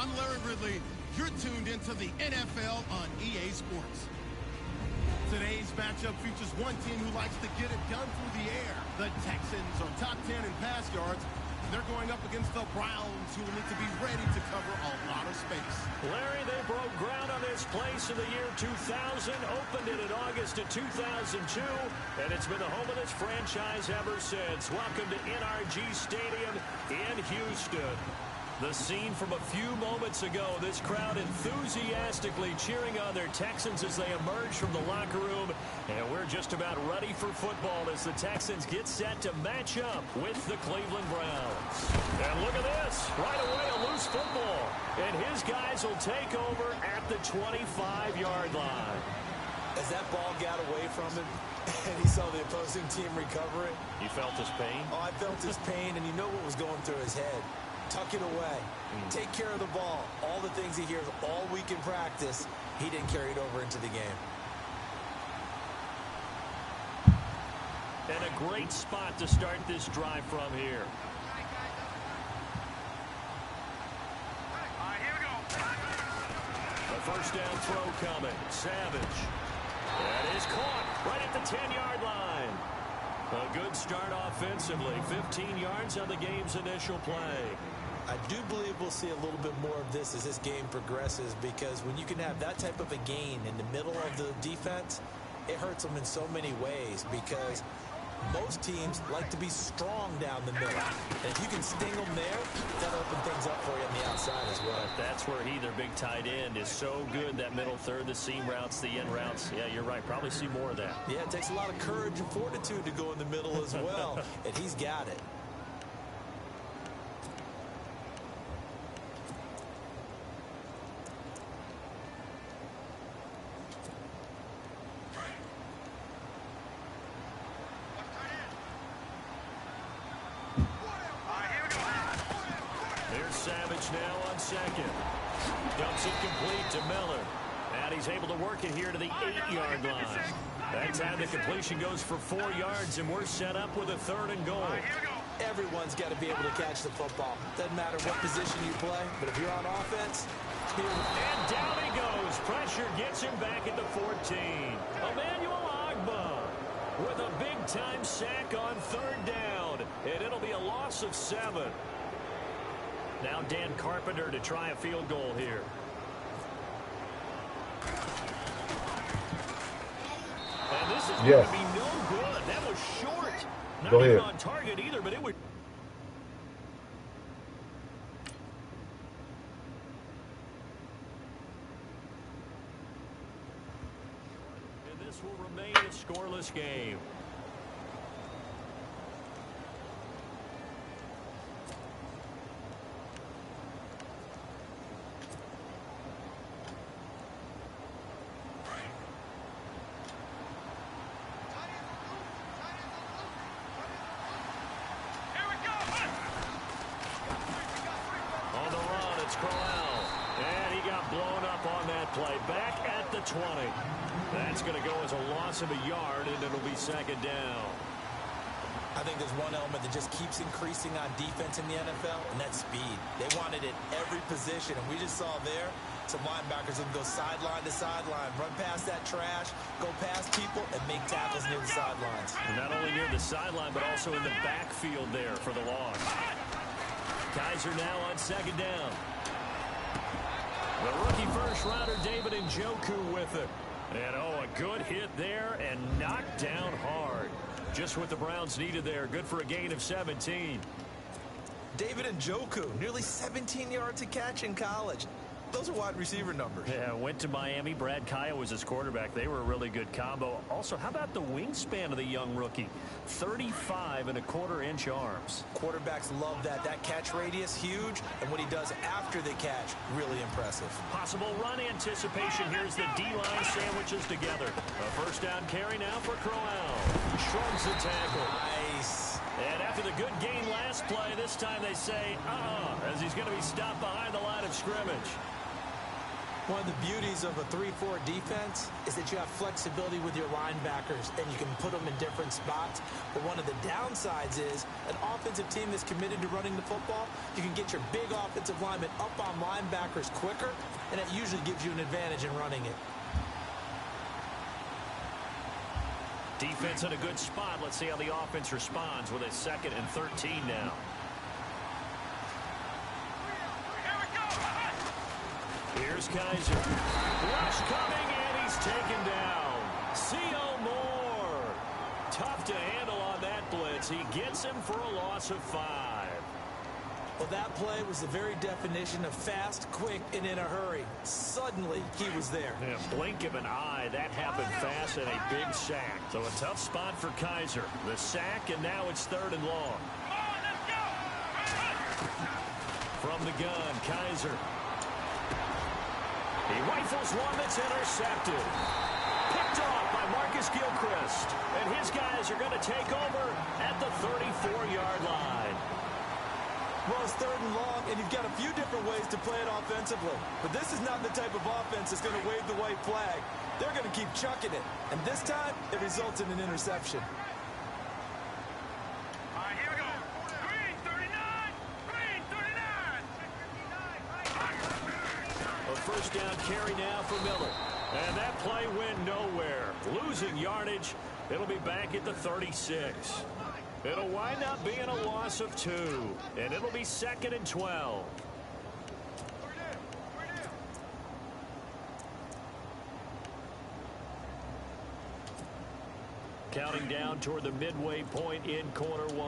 I'm Larry Ridley. You're tuned into the NFL on EA Sports. Today's matchup features one team who likes to get it done through the air. The Texans are top 10 in pass yards. They're going up against the Browns, who will need to be ready to cover a lot of space. Larry, they broke ground on this place in the year 2000, opened it in August of 2002, and it's been the home of this franchise ever since. Welcome to NRG Stadium in Houston. The scene from a few moments ago, this crowd enthusiastically cheering on their Texans as they emerge from the locker room. And we're just about ready for football as the Texans get set to match up with the Cleveland Browns. And look at this. Right away, a loose football. And his guys will take over at the 25-yard line. As that ball got away from him and he saw the opposing team recover it. You felt his pain? Oh, I felt his pain, and you know what was going through his head. Tuck it away. Take care of the ball. All the things he hears all week in practice, he didn't carry it over into the game. And a great spot to start this drive from here. A first down throw coming. Savage. That is caught right at the 10-yard line. A good start offensively. 15 yards on the game's initial play. I do believe we'll see a little bit more of this as this game progresses, because when you can have that type of a gain in the middle of the defense, it hurts them in so many ways, because most teams like to be strong down the middle. And if you can sting them there, that'll open things up for you on the outside as well. That's where their big tight end, is so good. That middle third, the seam routes, the end routes. Yeah, you're right. Probably see more of that. Yeah, it takes a lot of courage and fortitude to go in the middle as well. And he's got it. Savage now on second. Dumps it complete to Miller. And he's able to work it here to the 8-yard line. That time the completion goes for 4 yards, and we're set up with a 3rd and goal. Everyone's got to be able to catch the football. Doesn't matter what position you play, but if you're on offense, and down he goes. Pressure gets him back at the 14. Emmanuel Ogbah with a big-time sack on 3rd down, and it'll be a loss of 7. Now Dan Carpenter to try a field goal here. And this is going to be no good. That was short. Not even on target either, but it would. And this will remain a scoreless game. And he got blown up on that play. Back at the 20. That's going to go as a loss of a yard, and it'll be 2nd down. I think there's one element that just keeps increasing on defense in the NFL, and that's speed. They want it at every position, and we just saw there some linebackers who can go sideline to sideline, run past that trash, go past people, and make tackles near the sidelines. And not only near the sideline, but also in the backfield there for the loss. Kaiser now on 2nd down. The rookie first-rounder David Njoku with it. And, a good hit there and knocked down hard. Just what the Browns needed there. Good for a gain of 17. David Njoku, nearly 17 yards a catch in college. Those are wide receiver numbers. Yeah, went to Miami. Brad Kaya was his quarterback. They were a really good combo. Also, how about the wingspan of the young rookie? 35.25-inch arms. Quarterbacks love that. That catch radius, huge. And what he does after the catch, really impressive. Possible run anticipation. Here's the D-line sandwiches together. A first down carry now for Crowell. Shrugs the tackle. Nice. And after the good gain last play, this time they say, as he's going to be stopped behind the line of scrimmage. One of the beauties of a 3-4 defense is that you have flexibility with your linebackers, and you can put them in different spots. But one of the downsides is an offensive team that's committed to running the football, you can get your big offensive linemen up on linebackers quicker, and it usually gives you an advantage in running it. Defense in a good spot. Let's see how the offense responds with a 2nd and 13 now. Here's Kaiser. Rush coming, and he's taken down. C.O. Moore. Tough to handle on that blitz. He gets him for a loss of 5. Well, that play was the very definition of fast, quick, and in a hurry. Suddenly, he was there. Yeah, blink of an eye. That happened fast and a big sack. So a tough spot for Kaiser. The sack, and now it's 3rd and long. From the gun, Kaiser. He rifles one that's intercepted. Picked off by Marcus Gilchrist. And his guys are going to take over at the 34-yard line. Well, it's 3rd and long, and you've got a few different ways to play it offensively. But this is not the type of offense that's going to wave the white flag. They're going to keep chucking it. And this time, it results in an interception. All right, here we go. Green 39. Green 39. A 1st down carry now for Miller. And that play went nowhere. Losing yardage. It'll be back at the 36. It'll wind up being a loss of 2. And it'll be 2nd and 12. Counting down toward the midway point in quarter 1.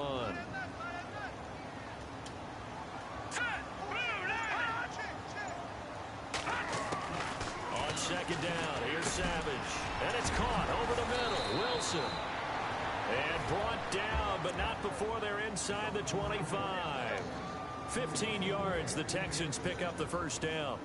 On 2nd down, here's Savage. And it's caught over the middle. Wilson. And brought down, but not before they're inside the 25. 15 yards, the Texans pick up the 1st down.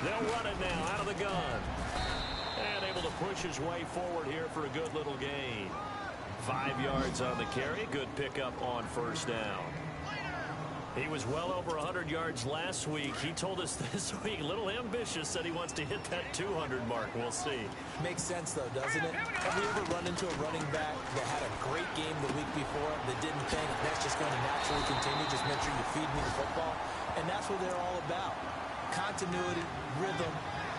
They'll run it now out of the gun. And able to push his way forward here for a good little gain. 5 yards on the carry. Good pickup on 1st down. He was well over 100 yards last week. He told us this week, a little ambitious, said he wants to hit that 200 mark. We'll see. Makes sense, though, doesn't it? Have we ever run into a running back that had a great game the week before that didn't think that's just going to naturally continue? Just make sure you feed me the football. And that's what they're all about. Continuity, rhythm,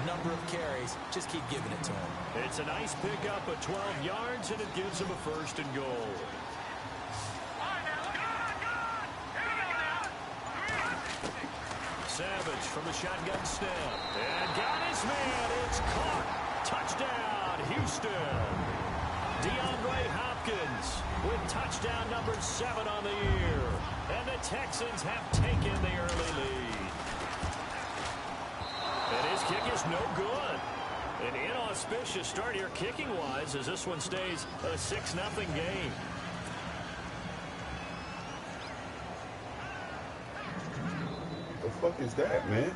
number of carries. Just keep giving it to him. It's a nice pickup of 12 yards, and it gives him a 1st and goal. Savage from the shotgun snap. And got his man. It's caught. Touchdown, Houston. DeAndre Hopkins with touchdown number 7 on the year. And the Texans have taken the early lead. And his kick is no good. An inauspicious start here kicking-wise as this one stays a 6-0 game. The fuck is that, man?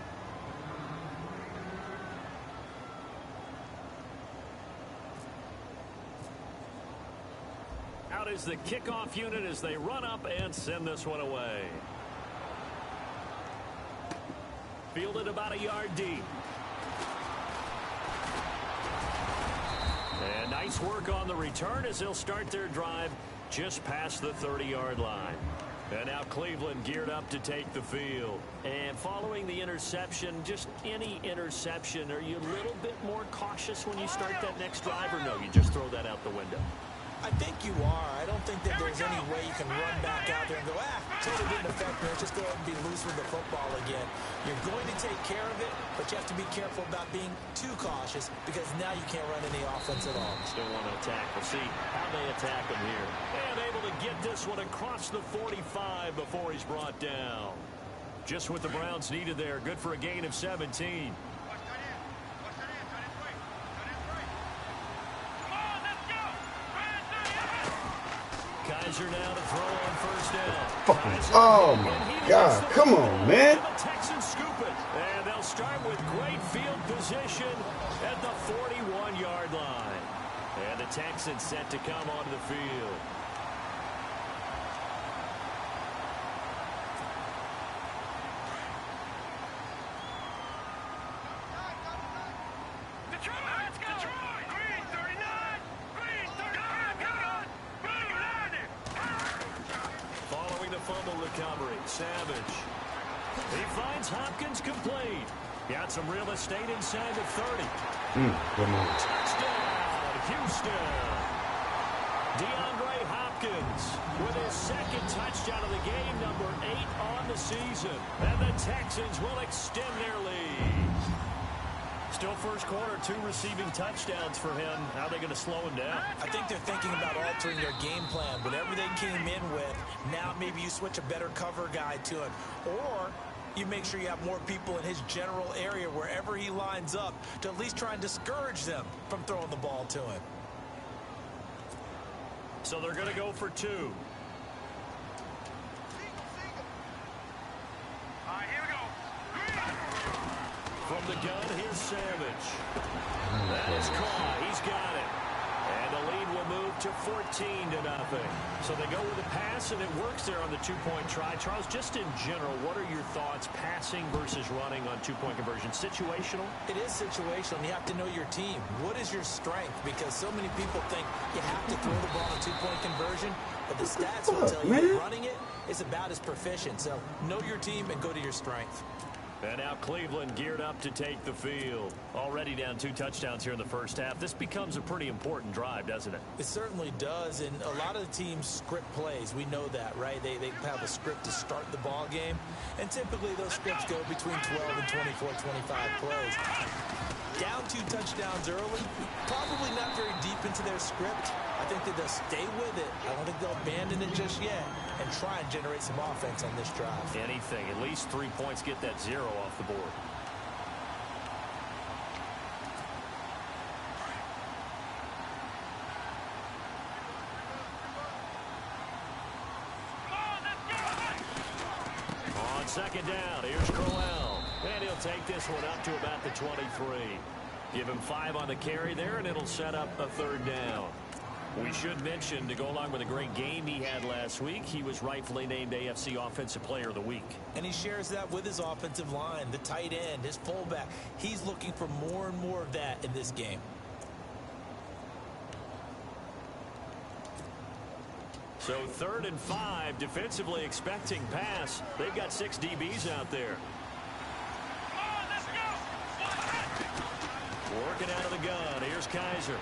Out is the kickoff unit as they run up and send this one away. Fielded about a yard deep. And nice work on the return as they'll start their drive just past the 30-yard line. And now Cleveland geared up to take the field. And following the interception, just any interception, are you a little bit more cautious when you start that next drive, or no, you just throw that out the window? I think you are. I don't think that there's any way you can run back out there and go, totally didn't affect me. Just go ahead and be loose with the football again. You're going to take care of it, but you have to be careful about being too cautious because now you can't run any offense at all. Still want to attack. We'll see how they attack him here. And able to get this one across the 45 before he's brought down. Just what the Browns needed there. Good for a gain of 17. Kaiser now to throw on 1st down. Oh my God, come on, man. The Texans scoop it. And they'll start with great field position at the 41-yard line. And the Texans set to come onto the field. Fumble recovery. Savage. He finds Hopkins complete. Got some real estate inside the 30. Touchdown, Houston. DeAndre Hopkins with his second touchdown of the game, number 8 on the season. And the Texans will extend their lead. Still first quarter, 2 receiving touchdowns for him. How are they going to slow him down? I think they're thinking about altering their game plan. Whatever they came in with, now maybe you switch a better cover guy to him. Or you make sure you have more people in his general area wherever he lines up to at least try and discourage them from throwing the ball to him. So they're going to go for 2. From the gun, here's Savage. That is caught. He's got it. And the lead will move to 14-0. So they go with a pass, and it works there on the 2-point try. Charles, just in general, what are your thoughts passing versus running on 2-point conversion? Situational? It is situational. You have to know your team. What is your strength? Because so many people think you have to throw the ball on 2-point conversion, but the stats will tell you running it is about as proficient. So know your team and go to your strength. And now Cleveland geared up to take the field. Already down 2 touchdowns here in the first half. This becomes a pretty important drive, doesn't it? It certainly does, and a lot of the teams script plays. We know that, right? They have a script to start the ball game, and typically those scripts go between 12 and 24, 25 plays. Down 2 touchdowns early, probably not very deep into their script. I think that they'll stay with it. I don't think they'll abandon it just yet and try and generate some offense on this drive. Anything. At least 3 points, get that 0 off the board. On second down, here's Crowell. And he'll take this one up to about the 23. Give him 5 on the carry there, and it'll set up a 3rd down. We should mention, to go along with a great game he had last week, he was rightfully named AFC Offensive Player of the Week. And he shares that with his offensive line, the tight end, his fullback. He's looking for more and more of that in this game. So 3rd and 5, defensively expecting pass. They've got 6 DBs out there. Working out of the gun. Here's Kaiser.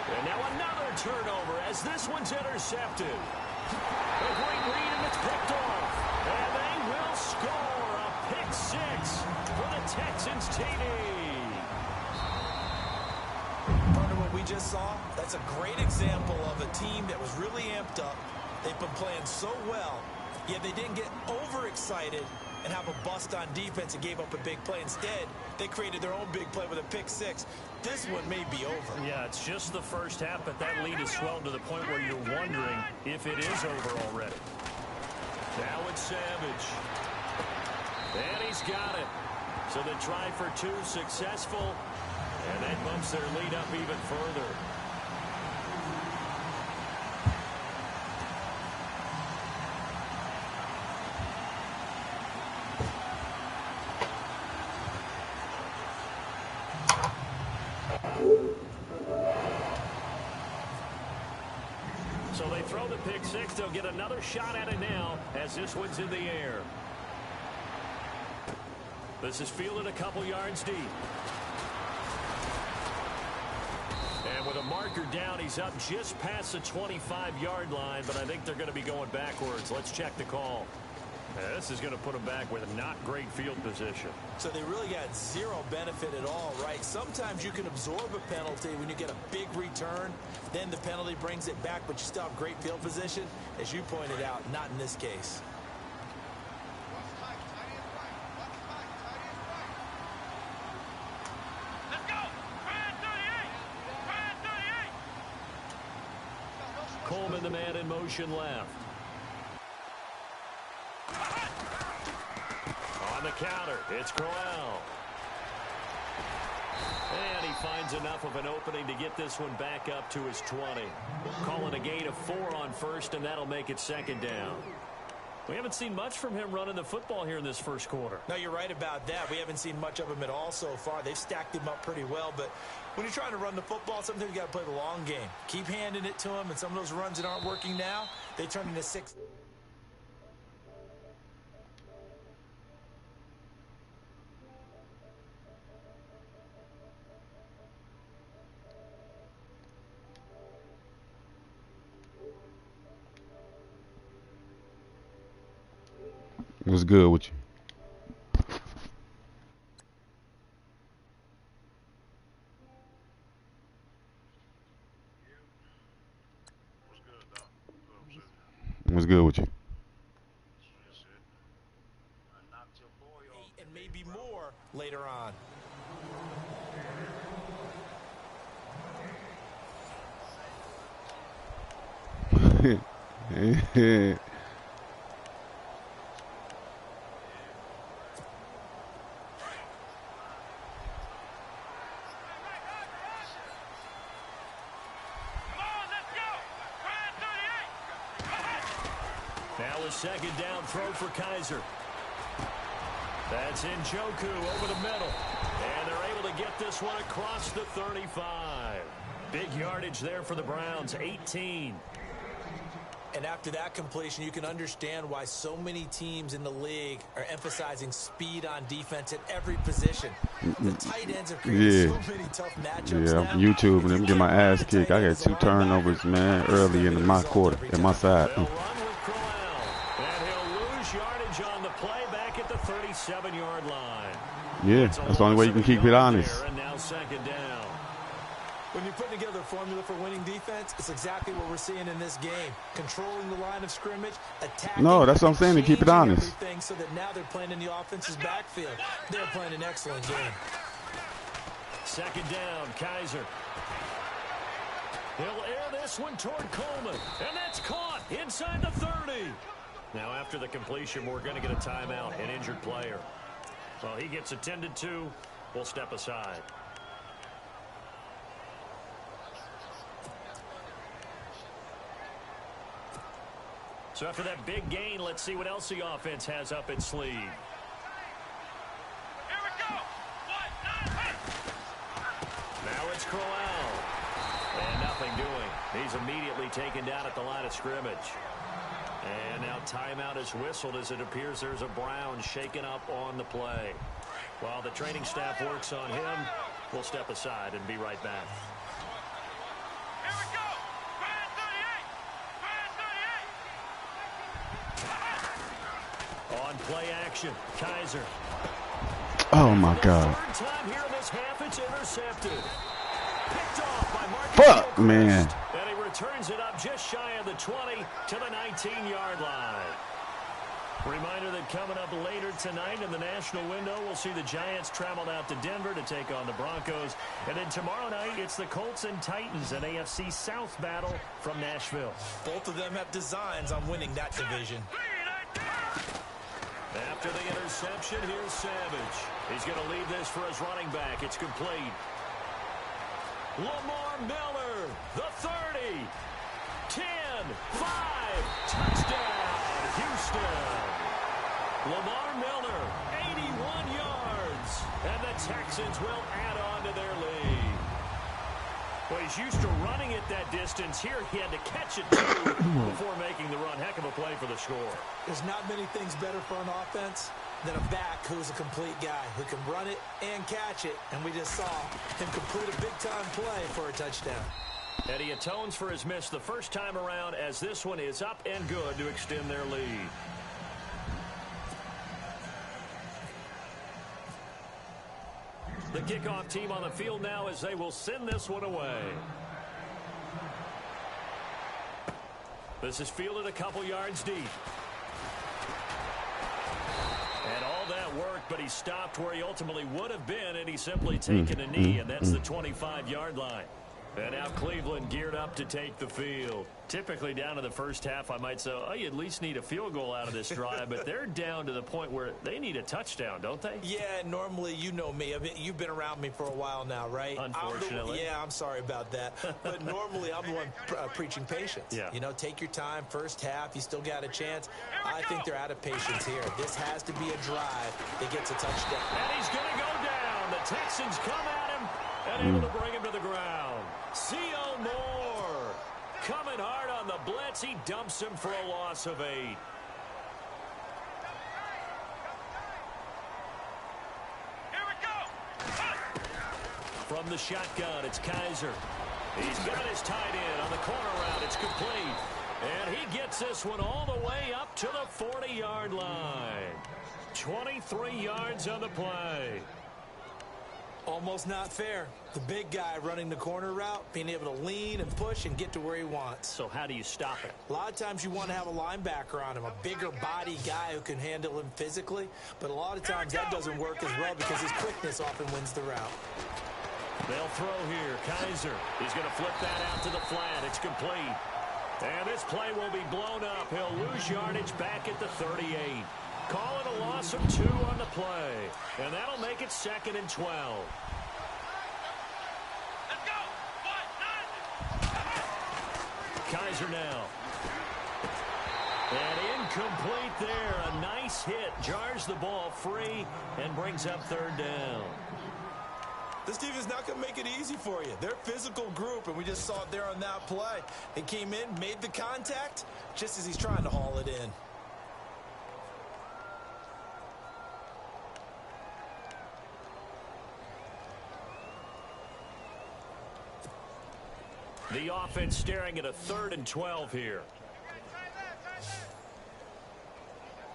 And now another turnover as this one's intercepted. A great read, and it's picked off. And they will score a pick 6 for the Texans TD. Part of what we just saw, that's a great example of a team that was really amped up. They've been playing so well, yet they didn't get overexcited and have a bust on defense and gave up a big play. Instead, they created their own big play with a pick 6. This one may be over. Yeah, it's just the first half, but that lead has swelled to the point where you're wondering if it is over already. Now it's Savage. And he's got it. So they try for 2, successful. And that bumps their lead up even further. So they throw the pick 6. They'll get another shot at it now as this one's in the air. This is fielded a couple yards deep. And with a marker down, he's up just past the 25-yard line, but I think they're going to be going backwards. Let's check the call. This is going to put them back with not great field position. So they really got 0 benefit at all, right? Sometimes you can absorb a penalty when you get a big return. Then the penalty brings it back, but you still have great field position. As you pointed out, not in this case. Let's go! Brad 38! Coleman, the man in motion left. On the counter, it's Crowell. And he finds enough of an opening to get this one back up to his 20. Calling a gain of 4 on first, and that'll make it second down. We haven't seen much from him running the football here in this first quarter. No, you're right about that. We haven't seen much of him at all so far. They've stacked him up pretty well, but when you're trying to run the football, sometimes you got to play the long game. Keep handing it to him, and some of those runs that aren't working now, they turn into 6. What's good with you? What's good with you? 8 and maybe more later on. Now a second down throw for Kaiser. That's Njoku over the middle. And they're able to get this one across the 35. Big yardage there for the Browns, 18. And after that completion, you can understand why so many teams in the league are emphasizing speed on defense at every position. The tight ends are creating so many tough matchups now. YouTube, and them get my ass kicked. I got 2 turnovers, man, early in my quarter, in my side. They'll run with Crowell, and he'll lose yardage on the play back at the 37-yard line. Yeah, that's the only way you can keep it honest. And now second down. When you put together a formula for winning defense, it's exactly what we're seeing in this game. Controlling the line of scrimmage, attacking. No, that's what I'm saying, to keep it honest. So that now they're playing in the offense's backfield. They're playing an excellent game. Second down, Kaiser. He'll air this one toward Coleman, and that's caught inside the 30. Now after the completion, we're going to get a timeout, an injured player. Well, he gets attended to. We'll step aside. So after that big gain, let's see what else the offense has up its sleeve. Here we go. Now it's Crowell. And nothing doing. He's immediately taken down at the line of scrimmage. And now timeout is whistled as it appears there's a Brown shaken up on the play. While the training staff works on him, we'll step aside and be right back. Here we go. On play action, Kaiser. Oh my God. Third time here in this half, it's intercepted. Picked off by Marcus Fuck, Gilchrist. man. And he returns it up just shy of the 20 to the 19-yard line. Reminder that coming up later tonight in the national window, we'll see the Giants travel out to Denver to take on the Broncos. And then tomorrow night, it's the Colts and Titans, an AFC South battle from Nashville. Both of them have designs on winning that division. After the interception, here's Savage. He's going to lead this for his running back. It's complete. Lamar Miller, the 30, 10, 5, touchdown, Houston. Lamar Miller, 81 yards, and the Texans will add on to their lead. Well, he's used to running it that distance. Here he had to catch it, too, before making the run. Heck of a play for the score. There's not many things better for an offense than a back who's a complete guy who can run it and catch it. And we just saw him complete a big-time play for a touchdown. And he atones for his miss the first time around as this one is up and good to extend their lead. The kickoff team on the field now as they will send this one away. This is fielded a couple yards deep. And all that work, but he stopped where he ultimately would have been, and he's simply taken a knee, and that's the 25-yard line. And now Cleveland geared up to take the field. Typically down to the first half, I might say, oh, you at least need a field goal out of this drive, but they're down to the point where they need a touchdown, don't they? Yeah, normally, you know me. I mean, you've been around me for a while now, right? Unfortunately. I'm sorry about that. But normally, I'm the one preaching patience. Yeah. You know, take your time. First half, you still got a chance. I think they're out of patience here. This has to be a drive that gets a touchdown. And he's going to go down. The Texans come at him and able to bring him to the ground. C.O. Moore coming hard on the blitz. He dumps him for a loss of 8. Here we go. From the shotgun, it's Kaiser. He's got his tight end on the corner route. It's complete. And he gets this one all the way up to the 40-yard line. 23 yards on the play. Almost not fair. The big guy running the corner route, being able to lean and push and get to where he wants. So how do you stop it? A lot of times you want to have a linebacker on him, a bigger body guy who can handle him physically. But a lot of times that doesn't work as well because his quickness often wins the route. They'll throw here. Kaiser. He's going to flip that out to the flat. It's complete. And this play will be blown up. He'll lose yardage back at the 38. Call it a loss of 2 on the play. And that'll make it 2nd and 12. Let's go. 1-9. Kaiser now. And incomplete there. A nice hit. Jars the ball free and brings up 3rd down. This defense is not going to make it easy for you. They're a physical group, and we just saw it there on that play. They came in, made the contact, just as he's trying to haul it in. The offense staring at a 3rd and 12 here.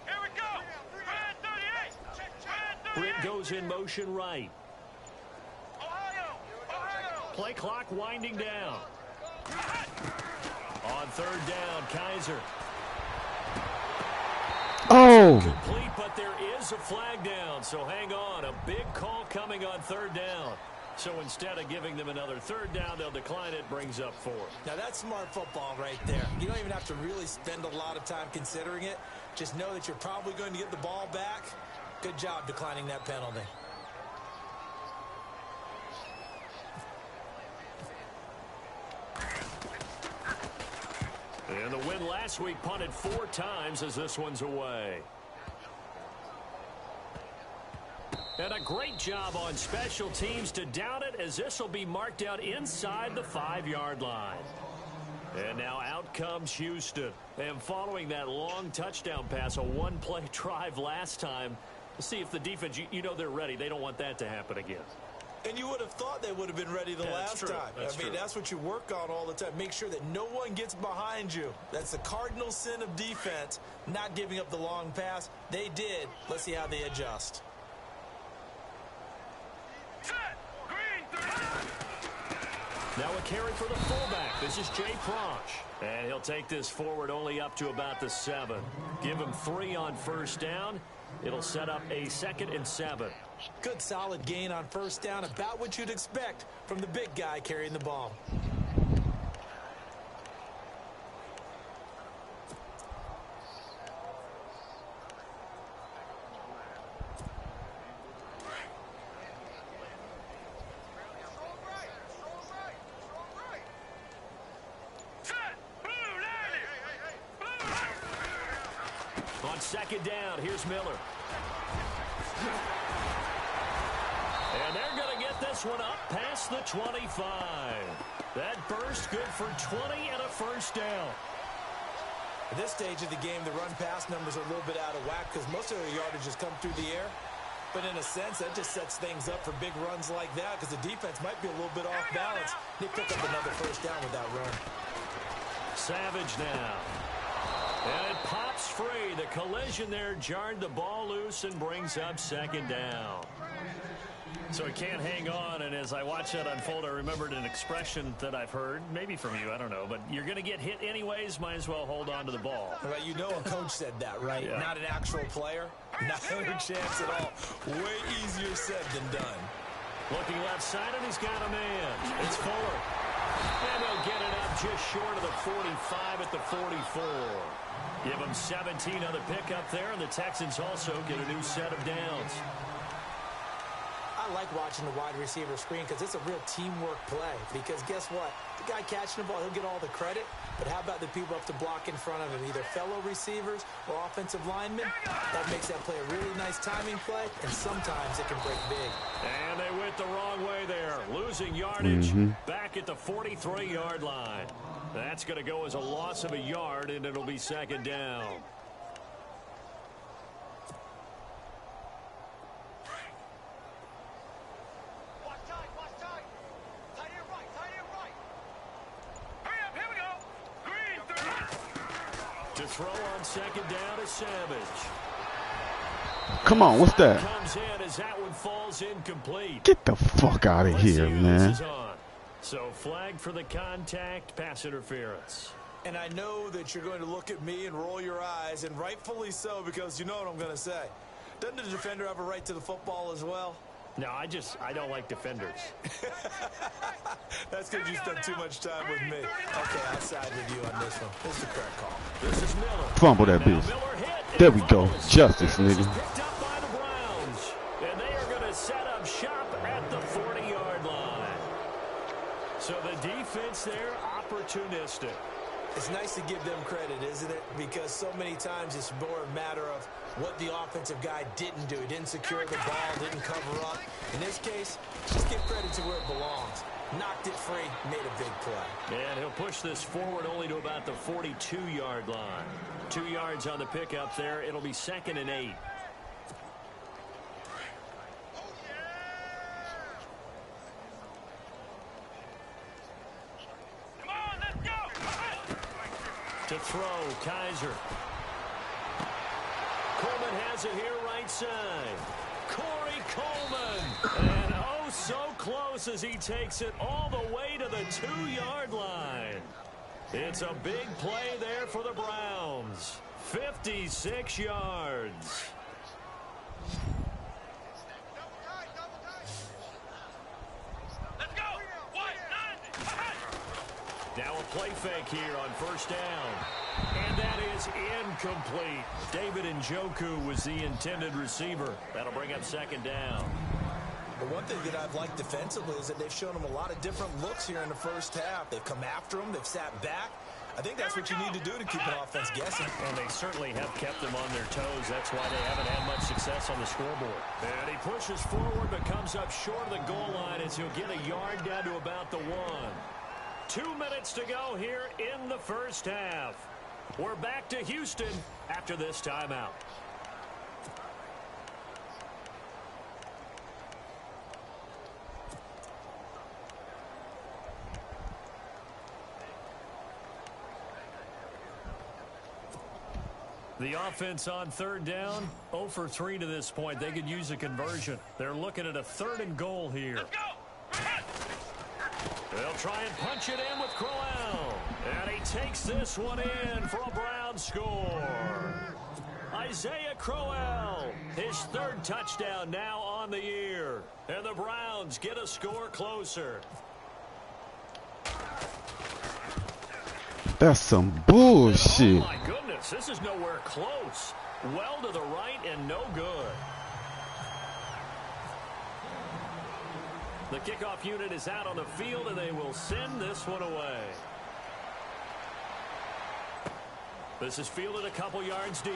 Here we go. Red 38. Britt goes in motion right. Ohio. Play clock winding down. On 3rd down, Kaiser. Oh! Complete, but there is a flag down, so hang on. A big call coming on 3rd down. So instead of giving them another 3rd down, they'll decline it. Brings up 4. Now, that's smart football right there. You don't even have to really spend a lot of time considering it. Just know that you're probably going to get the ball back. Good job declining that penalty. And the win last week punted 4 times as this one's away. And a great job on special teams to down it, as this will be marked out inside the 5-yard line. And now out comes Houston. And following that long touchdown pass, a 1-play drive last time, see if the defense, you know they're ready. They don't want that to happen again. And you would have thought they would have been ready the last time. That's true. That's what you work on all the time. Make sure that no one gets behind you. That's the cardinal sin of defense, not giving up the long pass. They did. Let's see how they adjust. Set. Green 39. Now a carry for the fullback. This is Jay Prosch. And he'll take this forward only up to about the 7. Give him 3 on 1st down. It'll set up a 2nd and 7. Good solid gain on 1st down, about what you'd expect from the big guy carrying the ball. Set. Blue 90. Blue. On 2nd down, here's Miller. And they're going to get this one up past the 25. That burst good for 20 and a 1st down. At this stage of the game, the run-pass numbers are a little bit out of whack because most of their yardage has come through the air. But in a sense, that just sets things up for big runs like that because the defense might be a little bit off balance. They pick up another 1st down with that run. Savage now. And it pops free. The collision there jarred the ball loose and brings up 2nd down. So he can't hang on, and as I watch that unfold, I remembered an expression that I've heard, maybe from you, I don't know, but you're going to get hit anyways, might as well hold on to the ball. Right, you know a coach said that, right? Yeah. Not an actual player. Not a chance at all. Way easier said than done. Looking left side, and he's got a man. It's Fuller. And they'll get it up just short of the 45 at the 44. Give them 17 on the pickup there, and the Texans also get a new set of downs. I like watching the wide receiver screen because it's a real teamwork play. Because guess what? The guy catching the ball, he'll get all the credit. But how about the people up to block in front of him, either fellow receivers or offensive linemen? That makes that play a really nice timing play, and sometimes it can break big. And they went the wrong way there, losing yardage back at the 43-yard line. That's going to go as a loss of a yard, and it'll be second down. To throw on second down is Savage. Come on, what's that? Comes in as that one falls incomplete. Get the fuck out of here, man. So flag for the contact, pass interference. And I know that you're going to look at me and roll your eyes, and rightfully so, because you know what I'm going to say. Doesn't the defender have a right to the football as well? No, I don't like defenders. That's because you spent too much time with me. Okay, I'll side with you on this one. This is the correct call. This is Miller. Fumble that bitch. There we go. Justice, nigga. Picked up by the Browns. And they are going to set up shop at the 40-yard line. So the defense there, opportunistic. It's nice to give them credit, isn't it? Because so many times it's more a matter of what the offensive guy didn't do. He didn't secure the ball, didn't cover up. In this case, just give credit to where it belongs. Knocked it free, made a big play. And he'll push this forward only to about the 42-yard line. 2 yards on the pickup there. It'll be 2nd and 8. To throw, Kaiser. Coleman has it here right side. Corey Coleman. And oh, so close as he takes it all the way to the 2-yard line. It's a big play there for the Browns. 56 yards. Now a play fake here on first down. And that is incomplete. David Njoku was the intended receiver. That'll bring up second down. The one thing that I've liked defensively is that they've shown them a lot of different looks here in the first half. They've come after them. They've sat back. I think that's what you need to do to keep an offense guessing. And they certainly have kept them on their toes. That's why they haven't had much success on the scoreboard. And he pushes forward but comes up short of the goal line as he'll get a yard down to about the 1. 2 minutes to go here in the first half. We're back to Houston after this timeout. The offense on third down, 0 for 3 to this point. They could use a conversion. They're looking at a 3rd and goal here. Let's go. They'll try and punch it in with Crowell. And he takes this one in for a Brown score. Isaiah Crowell, his 3rd touchdown now on the year. And the Browns get a score closer. That's some bullshit. Oh, my goodness. This is nowhere close. Well to the right and no good. The kickoff unit is out on the field, and they will send this one away. This is fielded a couple yards deep.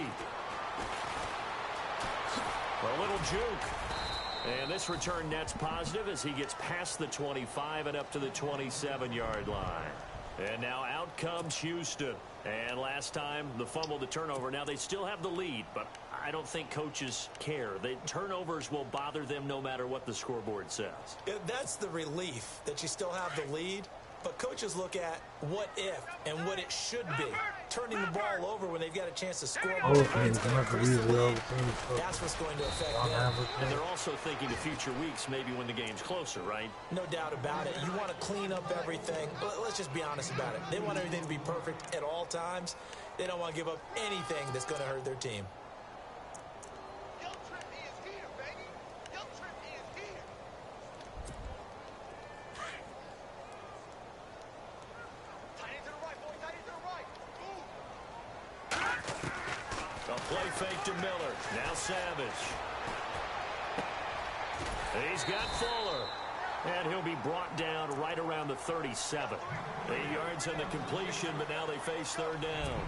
A little juke. And this return net's positive as he gets past the 25 and up to the 27-yard line. And now out comes Houston. And last time, the fumble, the turnover. Now they still have the lead, but I don't think coaches care. The turnovers will bother them no matter what the scoreboard says. That's the relief that you still have the lead. But coaches look at what if and what it should be. Turning the ball over when they've got a chance to score. That's what's going to affect them. And they're also thinking of future weeks, maybe when the game's closer, right? No doubt about it. You want to clean up everything. Let's just be honest about it. They want everything to be perfect at all times. They don't want to give up anything that's going to hurt their team. fake to Miller. Now Savage. He's got Fuller. And he'll be brought down right around the 37. 8 yards on the completion, but now they face third down.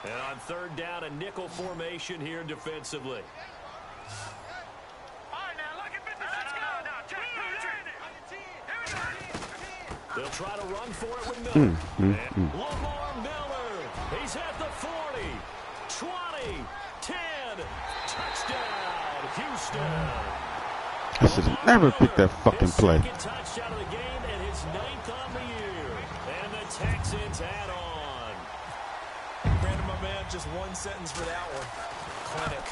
And on third down, a nickel formation here defensively. They'll try to run for it with Miller. Lamar Miller. He's at the 40, 20, 10. Touchdown, Houston. I should have never picked that fucking play. Second touchdown of the game and his 9th on the year. And the Texans add on. Brandon, my man, just one sentence for that one. Clinic.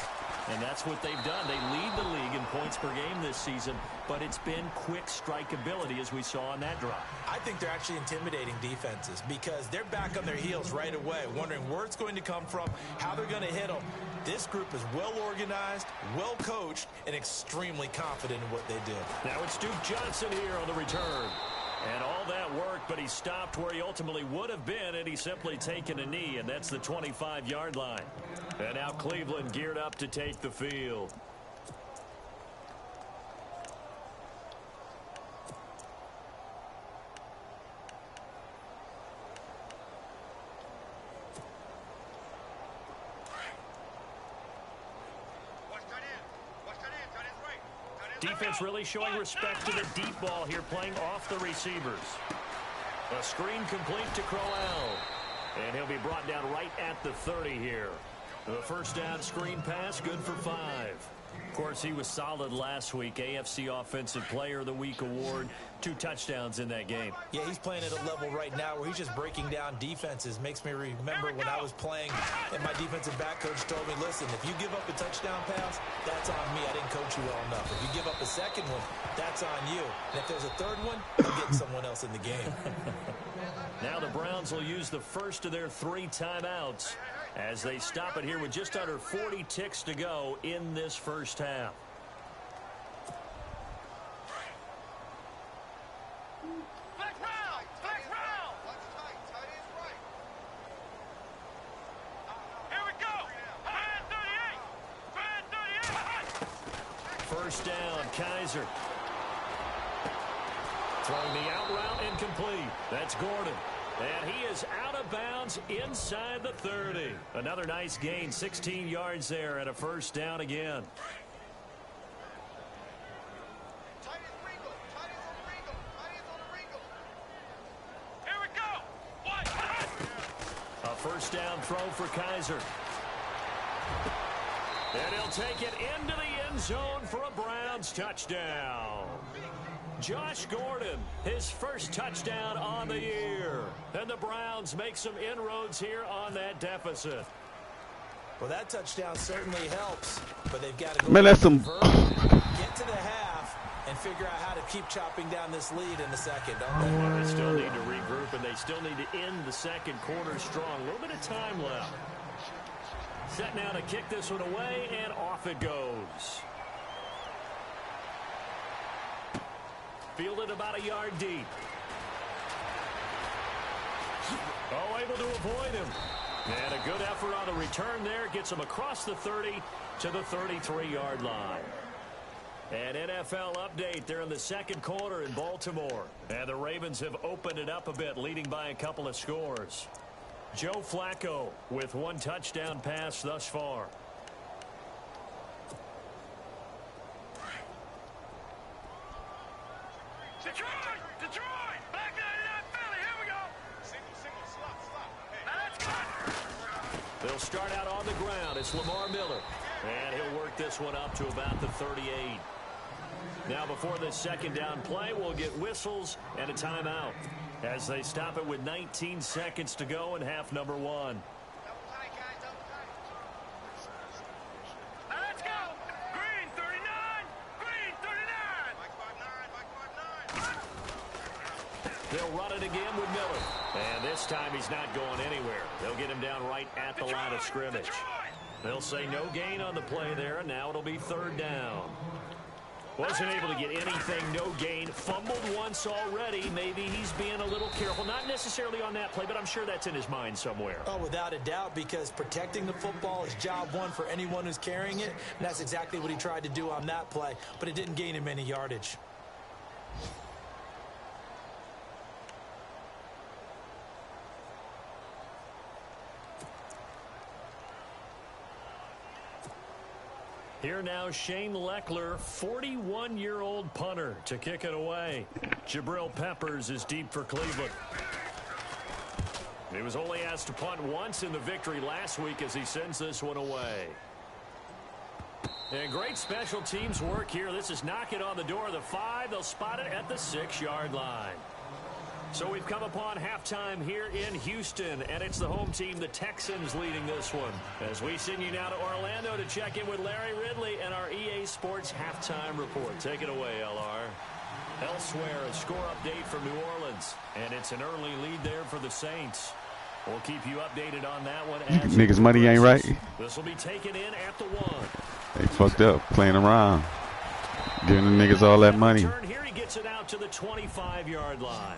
And that's what they've done. They lead the league in points per game this season, but it's been quick strikeability as we saw on that drive. I think they're actually intimidating defenses because they're back on their heels right away, wondering where it's going to come from, how they're going to hit them. This group is well organized, well coached, and extremely confident in what they do. Now it's Duke Johnson here on the return. And all that work, but he stopped where he ultimately would have been, and he's simply taken a knee, and that's the 25-yard line. And now Cleveland geared up to take the field. Defense really showing respect to the deep ball here, playing off the receivers. A screen complete to Crowell. And he'll be brought down right at the 30 here. The first down screen pass, good for 5. Of course, he was solid last week. AFC Offensive Player of the Week award. 2 touchdowns in that game. Yeah, he's playing at a level right now where he's just breaking down defenses. Makes me remember when I was playing and my defensive back coach told me, listen, if you give up a touchdown pass, that's on me. I didn't coach you well enough. If you give up a second one, that's on you. And if there's a third one, you'll get someone else in the game. Now the Browns will use the first of their 3 timeouts as they stop it here with just under 40 ticks to go in this first half. First down, Kaiser. Throwing the out route incomplete. That's Gordon. And he is out of bounds inside the 30. Another nice gain, 16 yards there and a first down again. Here we go. A first down throw for Kaiser. And he'll take it into the end zone for a Browns touchdown. Josh Gordon, his first touchdown on the year. And the Browns make some inroads here on that deficit. Well, that touchdown certainly helps, but they've got to go Man, that's some get to the half and figure out how to keep chopping down this lead in the second, don't they? Well, they still need to regroup, and they still need to end the second quarter strong. A little bit of time left. Set now to kick this one away, and off it goes. Fielded about a yard deep. Oh, able to avoid him. And a good effort on the return there. Gets him across the 30 to the 33-yard line. An NFL update there in the second quarter in Baltimore. And the Ravens have opened it up a bit, leading by a couple of scores. Joe Flacco with 1 touchdown pass thus far. Detroit! Back 99 Philly, here we go! Single, slot. Hey. That's good! They'll start out on the ground. It's Lamar Miller. And he'll work this one up to about the 38. Now before this second down play, we'll get whistles and a timeout as they stop it with 19 seconds to go in half number 1. Let's go! Green 39! Green 39! Mike 5'9", They'll run it again with Miller. And this time he's not going anywhere. They'll get him down right at the line of scrimmage. They'll say no gain on the play there, and now it'll be third down. Wasn't able to get anything, no gain. Fumbled once already. Maybe he's being a little careful. Not necessarily on that play, but I'm sure that's in his mind somewhere. Oh, without a doubt, because protecting the football is job one for anyone who's carrying it. And that's exactly what he tried to do on that play, but it didn't gain him any yardage. Here now, Shane Leckler, 41-year-old punter to kick it away. Jabril Peppers is deep for Cleveland. He was only asked to punt once in the victory last week as he sends this one away. And great special teams work here. This is knocking on the door of the 5. They'll spot it at the 6-yard line. So we've come upon halftime here in Houston, and it's the home team, the Texans, leading this one. As we send you now to Orlando to check in with Larry Ridley and our EA Sports halftime report. Take it away, LR. Elsewhere, a score update from New Orleans, and it's an early lead there for the Saints. We'll keep you updated on that one. As niggas' money ain't right. This will be taken in at the 1. They fucked up playing around, giving the niggas all that money. Here he gets it out to the 25-yard line.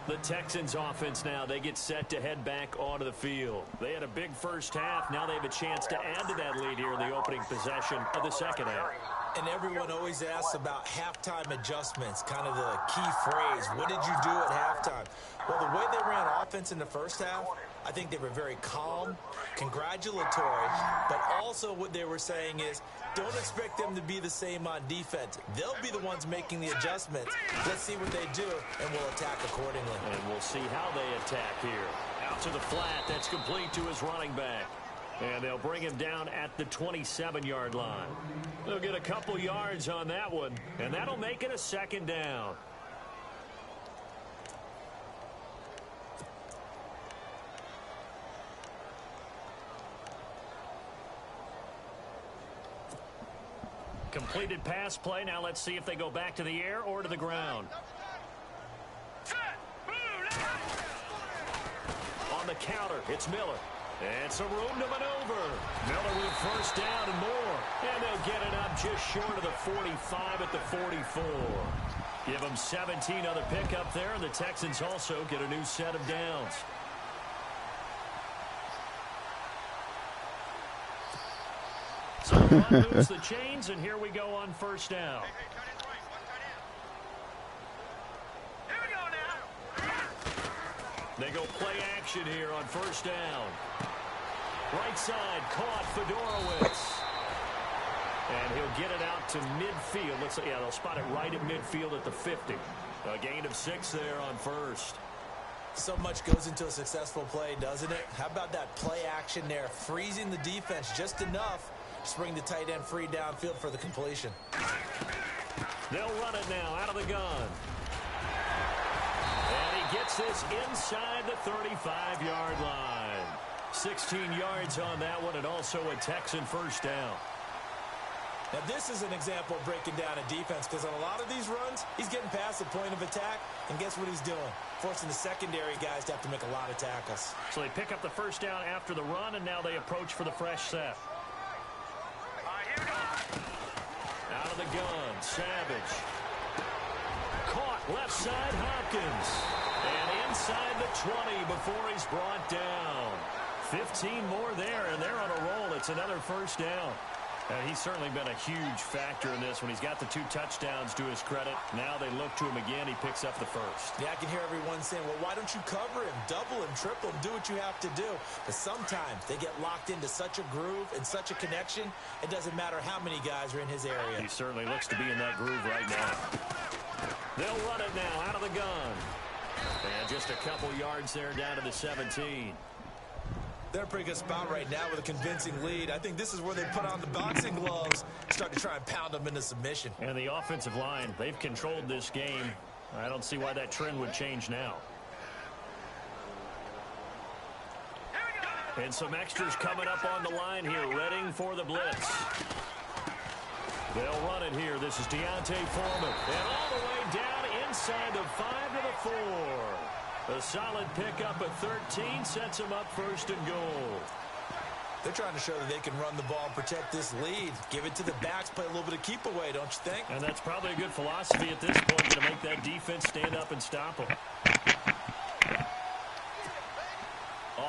The Texans offense now, they get set to head back onto the field. They had a big first half. Now they have a chance to add to that lead here in the opening possession of the second half. And everyone always asks about halftime adjustments, kind of the key phrase. What did you do at halftime? Well, the way they ran offense in the first half, I think they were very calm, congratulatory, but also what they were saying is, don't expect them to be the same on defense. They'll be the ones making the adjustments. Let's see what they do, and we'll attack accordingly. And we'll see how they attack here. Out to the flat. That's complete to his running back. And they'll bring him down at the 27-yard line. They'll get a couple yards on that one, and that'll make it a second down. Completed pass play. Now let's see if they go back to the air or to the ground. On the counter, it's Miller. And some room to maneuver. Miller with first down and more. And they'll get it up just short of the 45 at the 44. Give them 17 on the pickup there, and the Texans also get a new set of downs. So the run moves the chains, and here we go on first down. Here we go now. They go play action here on first down. Right side, caught Fedorowicz. And he'll get it out to midfield. They'll spot it right at midfield at the 50. A gain of 6 there on first. So much goes into a successful play, doesn't it? How about that play action there, freezing the defense just enough to bring the tight end free downfield for the completion. They'll run it now out of the gun. And he gets this inside the 35-yard line. 16 yards on that one, and also a Texan first down. Now, this is an example of breaking down a defense, because on a lot of these runs, he's getting past the point of attack, and guess what he's doing? Forcing the secondary guys to have to make a lot of tackles. So they pick up the first down after the run, and now they approach for the fresh set. Out of the gun, Savage. Caught left side, Hopkins. And inside the 20 before he's brought down. 15 more there, and they're on a roll. It's another first down. He's certainly been a huge factor in this when he's got the 2 touchdowns to his credit. Now they look to him again. He picks up the first. Yeah, I can hear everyone saying, well, why don't you cover him, double him, triple him, do what you have to do. But sometimes they get locked into such a groove and such a connection, it doesn't matter how many guys are in his area. He certainly looks to be in that groove right now. They'll run it now out of the gun. And just a couple yards there down to the 17. They're in a pretty good spot right now with a convincing lead. I think this is where they put on the boxing gloves, start to try and pound them into submission. And the offensive line, they've controlled this game. I don't see why that trend would change now. And some extras coming up on the line here, readying for the blitz. They'll run it here. This is Deontay Foreman. And all the way down inside the 5 to the 4. A solid pickup at 13 sets him up first and goal. They're trying to show that they can run the ball and protect this lead. Give it to the backs, play a little bit of keep away, don't you think? And that's probably a good philosophy at this point to make that defense stand up and stop them.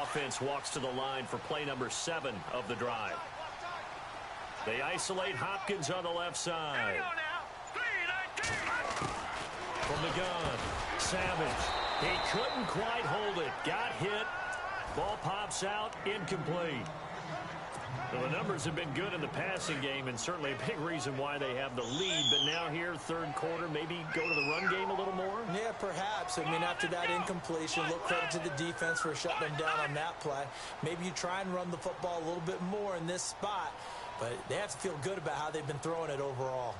Offense walks to the line for play number 7 of the drive. They isolate Hopkins on the left side. From the gun, Savage. He couldn't quite hold it. Got hit. Ball pops out. Incomplete. Well, the numbers have been good in the passing game, and certainly a big reason why they have the lead. But now here, third quarter, maybe go to the run game a little more? Yeah, perhaps. I mean, after that incompletion, look credit to the defense for shutting them down on that play. Maybe you try and run the football a little bit more in this spot, but they have to feel good about how they've been throwing it overall.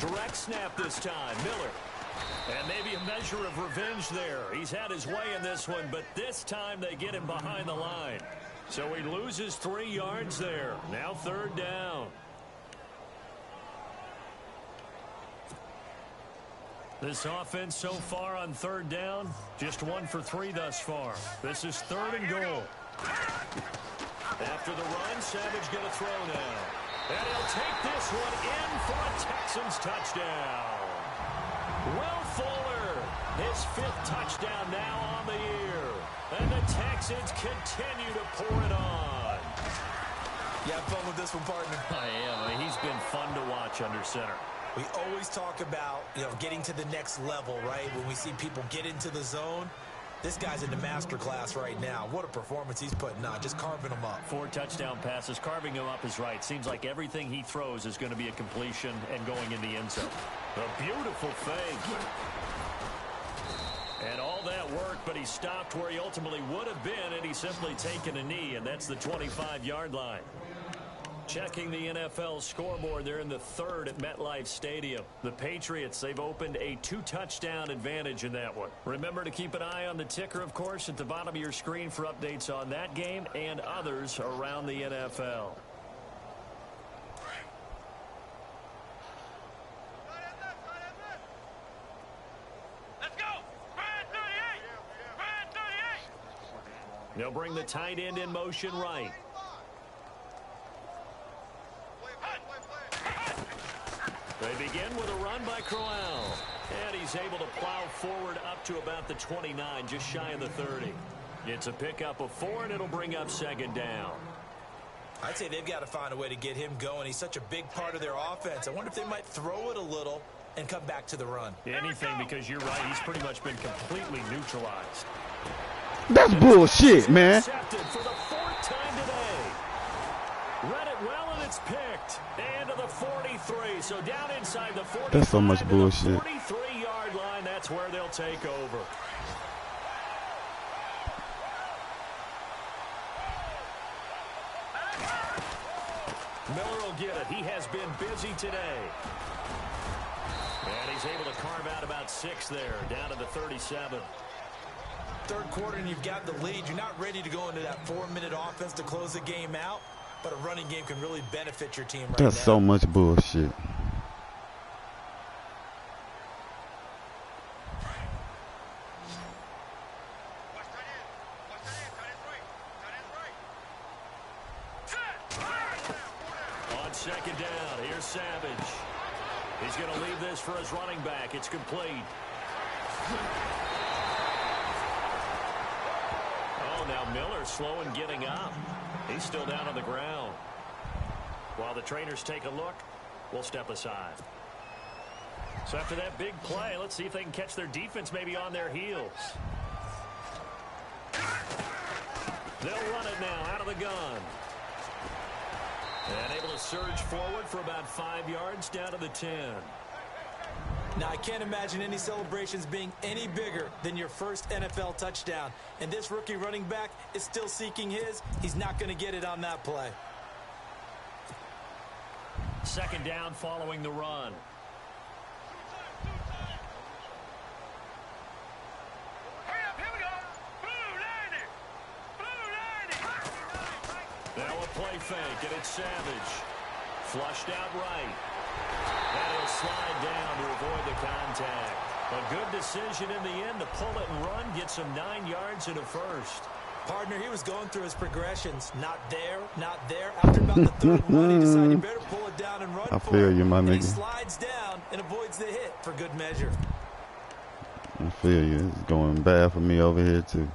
Direct snap this time. Miller. And maybe a measure of revenge there. He's had his way in this one, but this time they get him behind the line. So he loses 3 yards there. Now third down. This offense so far on third down, just 1 for 3 thus far. This is 3rd and goal. After the run, Savage going to throw now. And he'll take this one in for a Texans touchdown. Will Fuller, his 5th touchdown now on the year. And the Texans continue to pour it on. You have fun with this one, partner? I am. I mean, he's been fun to watch under center. We always talk about, getting to the next level, right? When we see people get into the zone. This guy's in the master class right now. What a performance he's putting on, just carving them up. 4 touchdown passes. Carving him up is right. Seems like everything he throws is going to be a completion and going in the end zone. A beautiful fake. And all that work, but he stopped where he ultimately would have been, and he's simply taken a knee, and that's the 25-yard line. Checking the NFL scoreboard, they're in the 3rd at MetLife Stadium. The Patriots, they've opened a 2-touchdown advantage in that one. Remember to keep an eye on the ticker, of course, at the bottom of your screen for updates on that game and others around the NFL. Let's go! Brad 38! Brad 38! They'll bring the tight end in motion right. They begin with a run by Crowell. And he's able to plow forward up to about the 29, just shy of the 30. It's a pickup of 4, and it'll bring up 2nd down. I'd say they've got to find a way to get him going. He's such a big part of their offense. I wonder if they might throw it a little and come back to the run. Anything, because you're right, he's pretty much been completely neutralized. That's bullshit, man. Intercepted for the 4th time today. Read it well, and it's picked. And to the 43. So down inside the 45. That's so much bullshit. 43-yard line, that's where they'll take over. Miller will get it. He has been busy today. And he's able to carve out about 6 there, down to the 37. 3rd quarter and you've got the lead. You're not ready to go into that 4-minute offense to close the game out, but a running game can really benefit your team right now. That's so much bullshit. On 2nd down, here's Savage. He's going to leave this for his running back. It's complete. Oh, now Miller slow in getting up. He's still down on the ground. While the trainers take a look, we'll step aside. So after that big play, let's see if they can catch their defense maybe on their heels. They'll run it now out of the gun. And able to surge forward for about 5 yards down to the 10. Now, I can't imagine any celebrations being any bigger than your first NFL touchdown. And this rookie running back is still seeking his. He's not going to get it on that play. 2nd down following the run. Hurry up, here we go! Blue 90! Blue 90! Now a play fake, and it's Savage. Flushed out right. And he'll slide down to avoid the contact. A good decision in the end to pull it and run, get some 9 yards and a first. Partner, he was going through his progressions. Not there, not there. After about the third one, he decided, you better pull it down and run I for feel it. you, my And he nigga. slides down and avoids the hit for good measure. I feel you. It's going bad for me over here, too.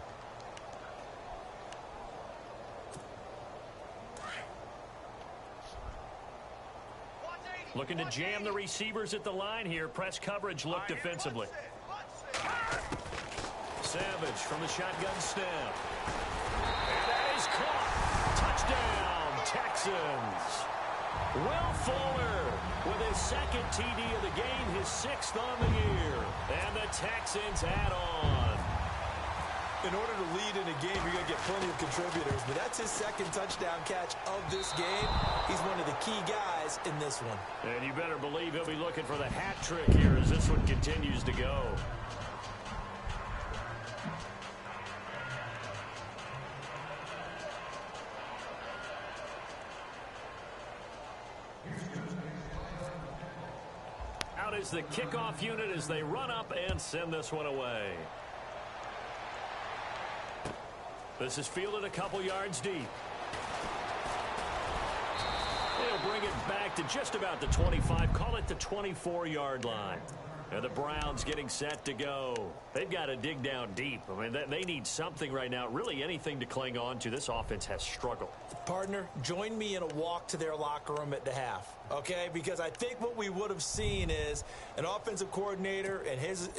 Looking to jam the receivers at the line here. Press coverage, look defensively. Savage from the shotgun snap. And that is caught. Touchdown, Texans. Will Fuller with his second TD of the game, his 6th on the year. And the Texans add on. In order to lead in a game, you're going to get plenty of contributors, but that's his 2nd touchdown catch of this game. He's one of the key guys in this one. And you better believe he'll be looking for the hat trick here as this one continues to go. Out is the kickoff unit as they run up and send this one away. This is fielded a couple yards deep. They'll bring it back to just about the 25, call it the 24-yard line. And the Browns getting set to go. They've got to dig down deep. I mean, they need something right now, really anything to cling on to. This offense has struggled. Partner, join me in a walk to their locker room at the half, okay? Because I think what we would have seen is an offensive coordinator and his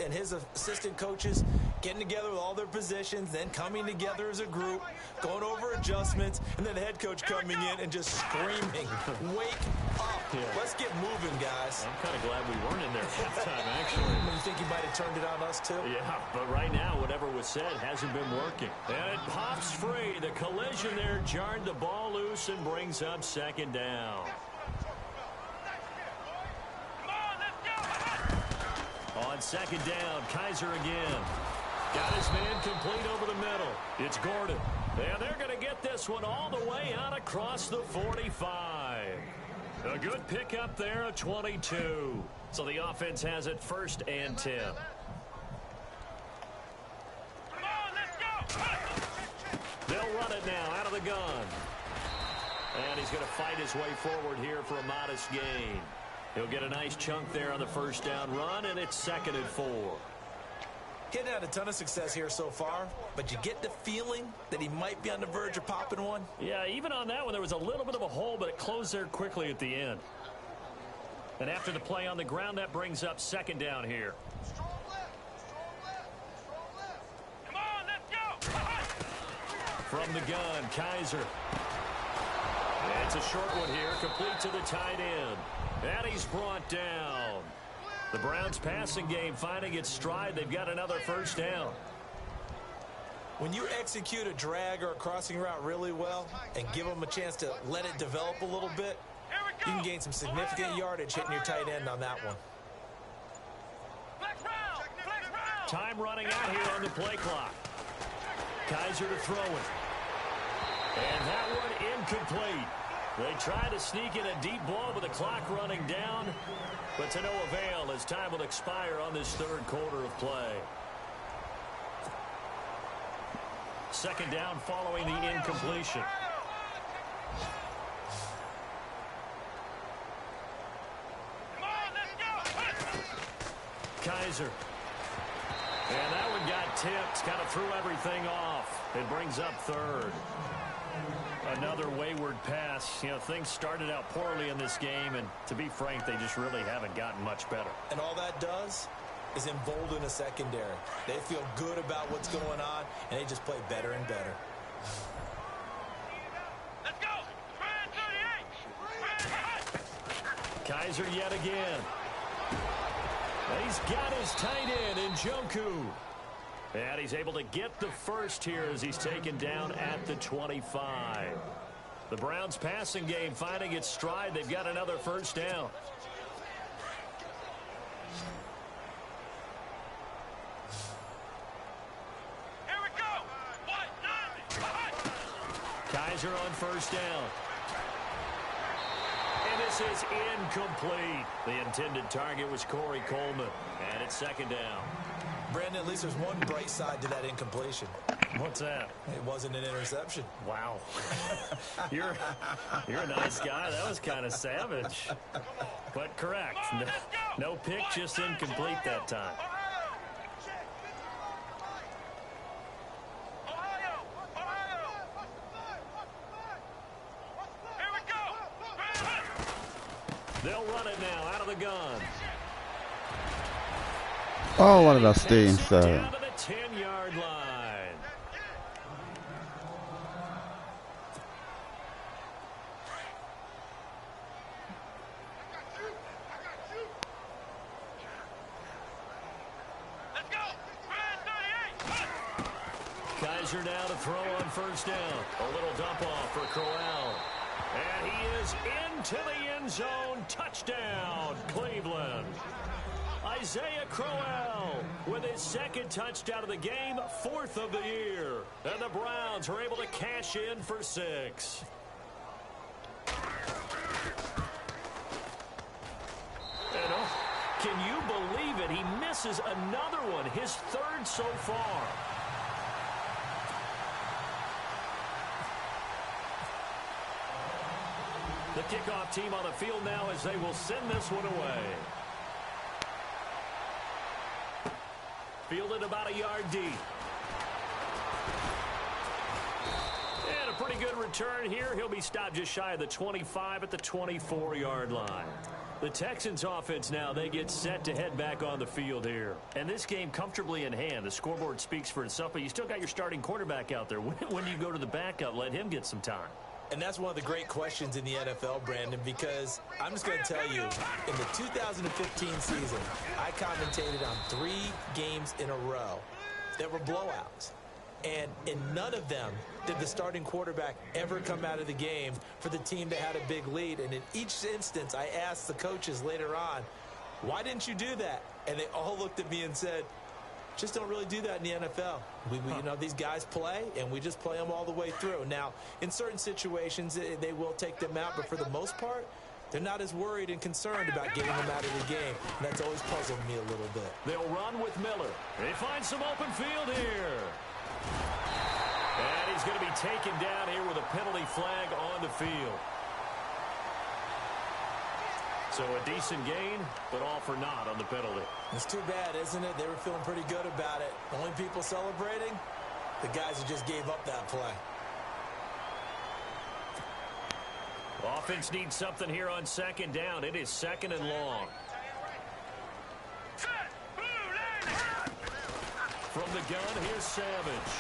assistant coaches getting together with all their positions, then coming together as a group, going over adjustments, and then the head coach coming in and just screaming, wake up. Yeah. Let's get moving, guys. I'm kind of glad we weren't in there halftime, actually. You think he might have turned it on us, too? Yeah, but right now, whatever was said hasn't been working. And it pops free. The collision there jarred the ball loose and brings up 2nd down. On 2nd down, Kaiser again. Got his man complete over the middle. It's Gordon. And they're going to get this one all the way out across the 45. A good pickup there of 22. So the offense has it 1st and 10. They'll run it now out of the gun. And he's going to fight his way forward here for a modest gain. He'll get a nice chunk there on the 1st down run, and it's 2nd and 4. He's had a ton of success here so far, but you get the feeling that he might be on the verge of popping one. Yeah, even on that one, there was a little bit of a hole, but it closed there quickly at the end. And after the play on the ground, that brings up 2nd down here. Come on, let's go. From the gun, Kaiser. It's a short one here, complete to the tight end. And he's brought down. The Browns passing game finding its stride. They've got another 1st down. When you execute a drag or a crossing route really well and give them a chance to let it develop a little bit, you can gain some significant yardage hitting your tight end on that one. Time running out here on the play clock. Kaiser to throw it. And that one incomplete. They try to sneak in a deep ball with the clock running down, but to no avail as time will expire on this 3rd quarter of play. 2nd down following the incompletion. Kaiser. And that one got tipped, kind of threw everything off. It brings up 3rd. Another wayward pass. You know, things started out poorly in this game, and to be frank, they just really haven't gotten much better. And all that does is embolden a secondary. They feel good about what's going on, and they just play better and better. Let's go. Kaiser yet again. He's got his tight end, Njoku. And he's able to get the 1st here as he's taken down at the 25. The Browns passing game finding its stride. They've got another 1st down. Here we go. Kaiser on 1st down. And this is incomplete. The intended target was Corey Coleman. And it's 2nd down. Brandon, at least there's one bright side to that incompletion. What's that? It wasn't an interception. Wow. You're a nice guy. That was kind of savage. But correct. No pick, just incomplete that time. They'll run it now out of the gun. Oh, why did I stay inside? Down to the 10-yard line. Let's go. Kaiser now to throw on first down. A little dump off for Crowell. And he is into the end zone. Touchdown, Cleveland. Isaiah Crowell with his second touchdown of the game, 4th of the year. And the Browns are able to cash in for 6. And can you believe it? He misses another one, his 3rd so far. The kickoff team on the field now as they will send this one away. Fielded about a yard deep. And a pretty good return here. He'll be stopped just shy of the 25 at the 24-yard line. The Texans offense now, they get set to head back on the field here. And this game comfortably in hand. The scoreboard speaks for itself, but you still got your starting quarterback out there. When do you go to the backup? Let him get some time. And that's one of the great questions in the NFL, Brandon, because I'm just going to tell you, in the 2015 season, I commentated on 3 games in a row that were blowouts. And in none of them did the starting quarterback ever come out of the game for the team that had a big lead. And in each instance, I asked the coaches later on, why didn't you do that? And they all looked at me and said, just don't really do that in the NFL. You know, these guys play, and we just play them all the way through. Now, in certain situations, they will take them out, but for the most part, they're not as worried and concerned about getting them out of the game. And that's always puzzled me a little bit. They'll run with Miller. They find some open field here. And he's going to be taken down here with a penalty flag on the field. So a decent gain, but all for naught on the penalty. It's too bad, isn't it? They were feeling pretty good about it. The only people celebrating, the guys who just gave up that play. Offense needs something here on second down. It is 2nd and long. From the gun, here's Savage.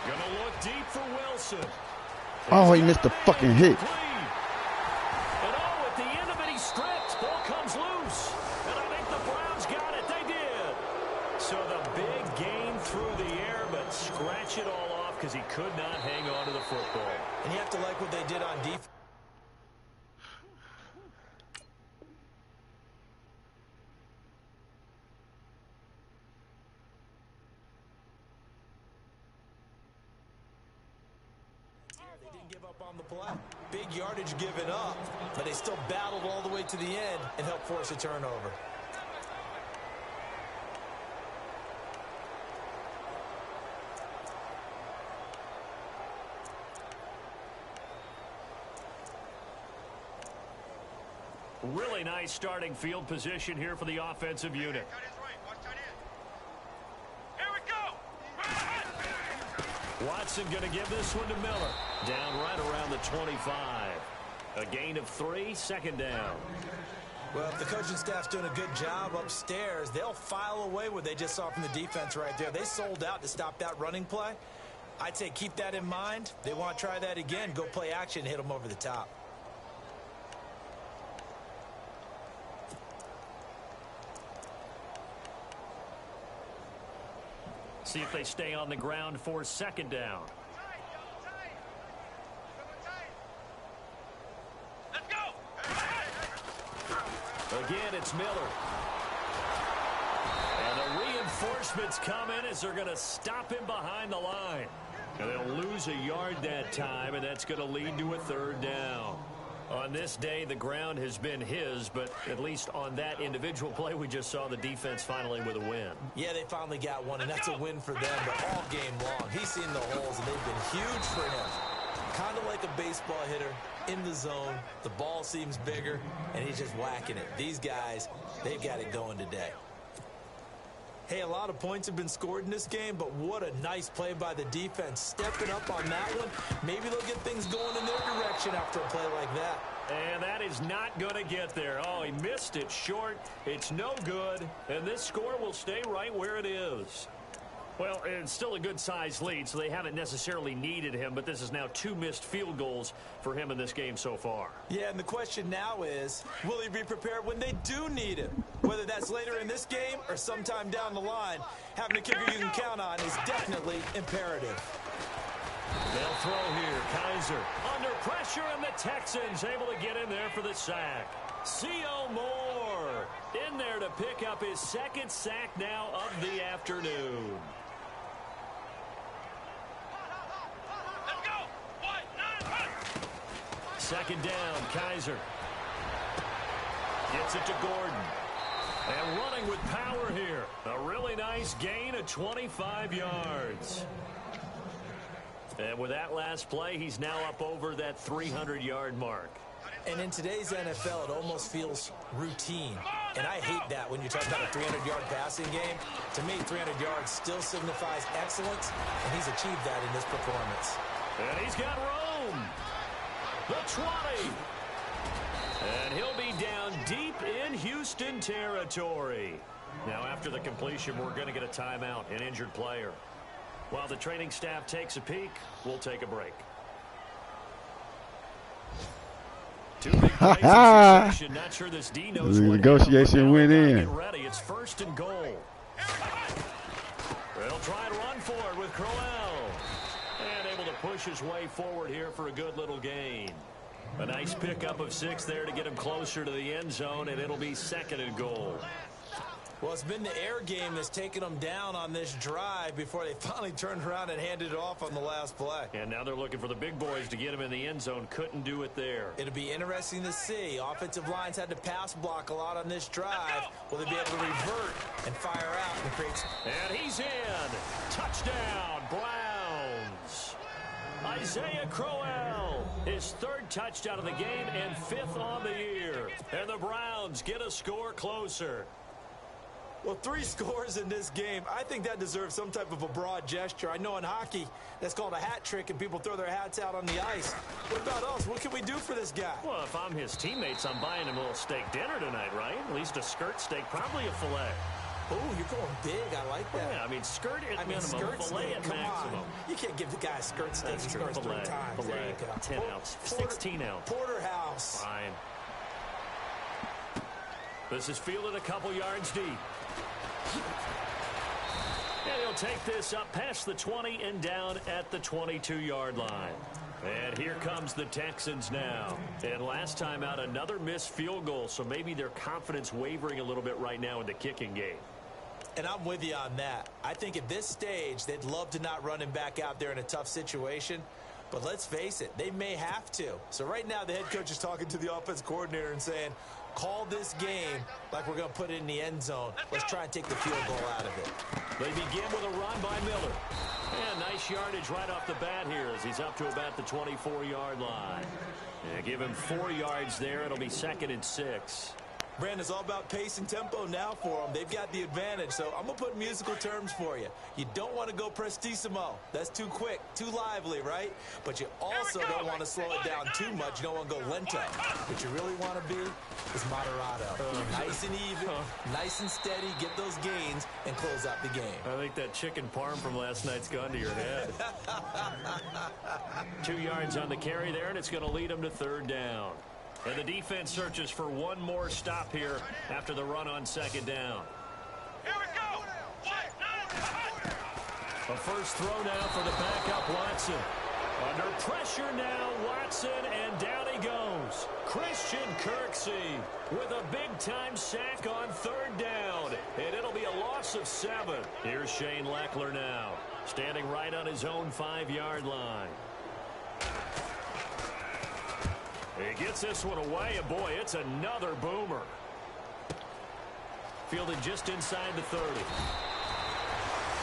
Gonna look deep for Wilson. Oh, he missed the fucking hit. And at the end of it, he stripped. Ball comes loose. And I think the Browns got it. They did. So the big gain through the air, but scratch it all off because he could not hang on to the football. And you have to like what they did on defense. Give up on the play. Big yardage given up, but they still battled all the way to the end and helped force a turnover. Really nice starting field position here for the offensive unit. Watson going to give this one to Miller. Down right around the 25. A gain of 3, 2nd down. Well, if the coaching staff's doing a good job upstairs, they'll file away what they just saw from the defense right there. They sold out to stop that running play. I'd say keep that in mind. They want to try that again. Go play action, hit them over the top. See if they stay on the ground for 2nd down. Let's go. Again, it's Miller. And the reinforcements come in as they're going to stop him behind the line. And they'll lose a yard that time, and that's going to lead to a 3rd down. On this day, the ground has been his, but at least on that individual play, we just saw the defense finally with a win. Yeah, they finally got one, and that's a win for them, but all game long, he's seen the holes, and they've been huge for him. Kind of like a baseball hitter in the zone. The ball seems bigger, and he's just whacking it. These guys, they've got it going today. Hey, a lot of points have been scored in this game, but what a nice play by the defense. Stepping up on that one, maybe they'll get things going in their direction after a play like that. And that is not going to get there. Oh, he missed it short. It's no good, and this score will stay right where it is. Well, it's still a good-sized lead, so they haven't necessarily needed him, but this is now 2 missed field goals for him in this game so far. Yeah, and the question now is, will he be prepared when they do need him? Whether that's later in this game or sometime down the line, having a kicker you can count on is definitely imperative. They'll throw here. Kaiser under pressure, and the Texans able to get in there for the sack. C.O. Moore in there to pick up his 2nd sack now of the afternoon. Let's go. 1-9-1. 2nd down, Kaiser. Gets it to Gordon. And running with power here. A really nice gain of 25 yards. And with that last play, he's now up over that 300-yard mark. And in today's NFL, it almost feels routine. And I hate that when you talk about a 300-yard passing game. To me, 300 yards still signifies excellence, and he's achieved that in this performance. And he's got room. The 20. And he'll be down deep in Houston territory. Now, after the completion, we're going to get a timeout, an injured player. While the training staff takes a peek, we'll take a break. 2 big plays in succession. Not sure this D knows the what negotiation went in. Get ready. It's 1st and goal. They'll try and run for it with Crowell. And able to push his way forward here for a good little gain. A nice pickup of 6 there to get him closer to the end zone, and it'll be 2nd and goal. Well, it's been the air game that's taken them down on this drive before they finally turned around and handed it off on the last play. And now they're looking for the big boys to get him in the end zone. Couldn't do it there. It'll be interesting to see. Offensive lines had to pass block a lot on this drive. Will they be able to revert and fire out and create... And he's in. Touchdown, Browns. Isaiah Crowell, his 3rd touchdown of the game and 5th on the year. And the Browns get a score closer. Well, 3 scores in this game. I think that deserves some type of a broad gesture. I know in hockey, that's called a hat trick, and people throw their hats out on the ice. What about us? What can we do for this guy? Well, if I'm his teammates, I'm buying him a little steak dinner tonight, right? At least a skirt steak, probably a filet. Oh, you're going big. I like that. Yeah, I mean, skirt at minimum, skirt filet steak, at come maximum. on. You can't give the guy a skirt steak. That's He true. scores 3 times. There Filet, you go. 10 ounce, 16 ounce. Porterhouse. Fine. This is fielded a couple yards deep. And he'll take this up past the 20 and down at the 22-yard line. And here comes the Texans now. And last time out, another missed field goal, so maybe their confidence wavering a little bit right now in the kicking game. And I'm with you on that. I think at this stage, they'd love to not run him back out there in a tough situation. But let's face it, they may have to. So right now, the head coach is talking to the offense coordinator and saying, call this game like we're going to put it in the end zone. Let's try and take the field goal out of it. They begin with a run by Miller. And nice yardage right off the bat here as he's up to about the 24-yard line. And give him 4 yards there. It'll be 2nd and 6. Brandon, it's all about pace and tempo now for them. They've got the advantage, so I'm going to put musical terms for you. You don't want to go prestissimo. That's too quick, too lively, right? But you also don't want to slow it down too much. You don't want to go lento. What you really want to be is moderato. Nice and even, nice and steady, get those gains, and close out the game. I think that chicken parm from last night's gone to your head. 2 yards on the carry there, and it's going to lead them to 3rd down. And the defense searches for one more stop here after the run on 2nd down. Here we go. 1-9-1. A first throw now for the backup Watson. Under pressure now, Watson, and down he goes. Christian Kirksey with a big-time sack on 3rd down. And it'll be a loss of 7. Here's Shane Leckler now, standing right on his own 5-yard line. He gets this one away, and boy, it's another boomer. Fielded just inside the 30.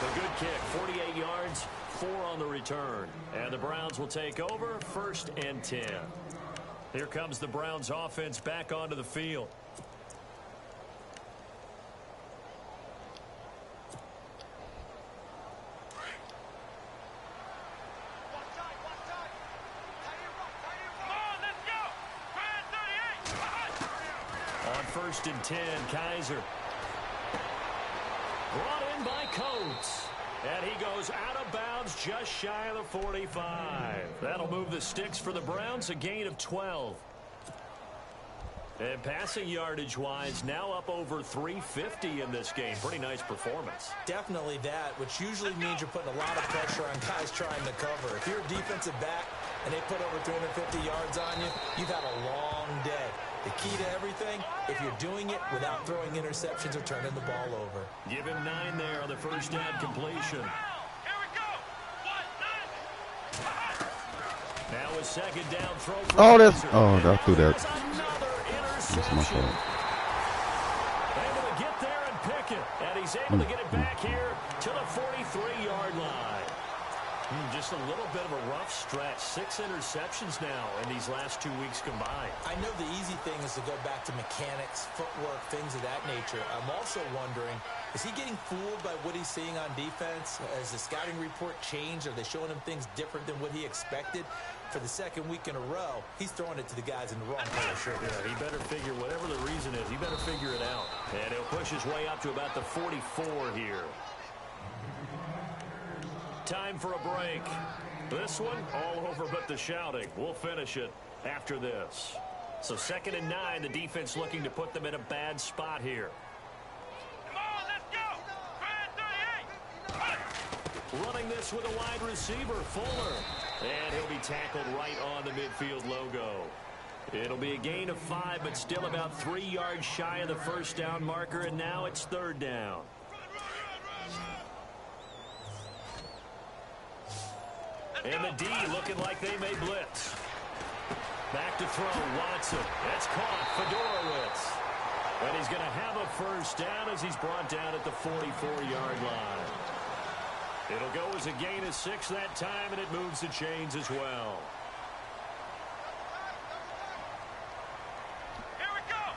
A good kick, 48 yards, 4 on the return. And the Browns will take over, 1st and 10. Here comes the Browns offense back onto the field. On 1st and 10, Kaiser. Brought in by Coates. And he goes out of bounds just shy of the 45. That'll move the sticks for the Browns, a gain of 12. And passing yardage-wise, now up over 350 in this game. Pretty nice performance. Definitely that, which usually means you're putting a lot of pressure on guys trying to cover. If you're a defensive back and they put over 350 yards on you, you've had a long day. The key to everything, if you're doing it without throwing interceptions or turning the ball over. Give him 9 there on the first down completion. Here we go. 1, 9. Now a second down throw for I threw that. Another That's my interception. fault. Able to get there and pick it. And he's able to get it back here to the 43-yard line. Just a little bit of a rough stretch. 6 interceptions now in these last 2 weeks combined. I know the easy thing is to go back to mechanics, footwork, things of that nature. I'm also wondering, is he getting fooled by what he's seeing on defense? Has the scouting report changed? Are they showing him things different than what he expected? For the second week in a row, he's throwing it to the guys in the wrong color shirt. Yeah, he better figure, whatever the reason is, he better figure it out. And he'll push his way up to about the 44 here. Time for a break. This one, all over but the shouting. We'll finish it after this. So 2nd and 9, the defense looking to put them in a bad spot here. Come on, let's go. 38. Running this with a wide receiver, Fuller. And he'll be tackled right on the midfield logo. It'll be a gain of 5, but still about 3 yards shy of the first down marker, and now it's 3rd down. And the D looking like they may blitz. Back to throw, Watson. That's caught, Fedorowicz. And he's going to have a first down as he's brought down at the 44-yard line. It'll go as a gain of 6 that time, and it moves the chains as well. Here we go.